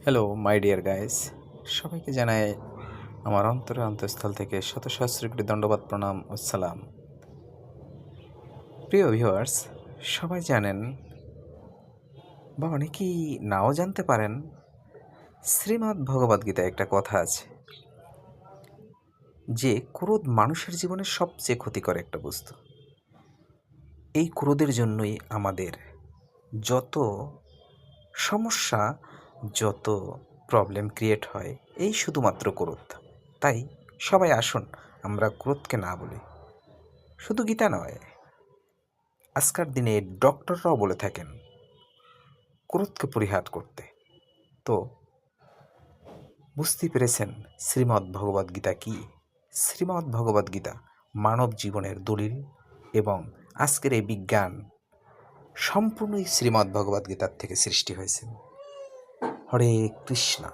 Hello my dear guys, সবাইকে জানাই আমার অন্তঃস্থল থেকে শত সহস্র কোটি দণ্ডবাদ, প্রণাম ও সালাম। প্রিয় ভিউয়ার্স, সবাই জানেন বা অনেকেই নাও জানতে পারেন, শ্রীমদ্ ভগবদ্গীতায় একটা কথা আছে যে ক্রোধ মানুষের জীবনের সবচেয়ে ক্ষতিকর একটা বস্তু। এই ক্রোধের জন্যই আমাদের যত সমস্যা, যত প্রবলেম ক্রিয়েট হয়, এই শুধুমাত্র ক্রোধ। তাই সবাই আসুন আমরা ক্রোধকে না বলি। শুধু গীতা নয়, আজকার দিনে ডক্টররাও বলে থাকেন ক্রোধকে পরিহার করতে। তো বুঝতেই পেরেছেন শ্রীমদ্ ভগবদ্গীতা কী। শ্রীমদ্ ভগবদ্গীতা মানব জীবনের দলিল, এবং আজকের এই বিজ্ঞান সম্পূর্ণই শ্রীমদ্ ভগবদ্গীতার থেকে সৃষ্টি হয়েছে। হরে কৃষ্ণা।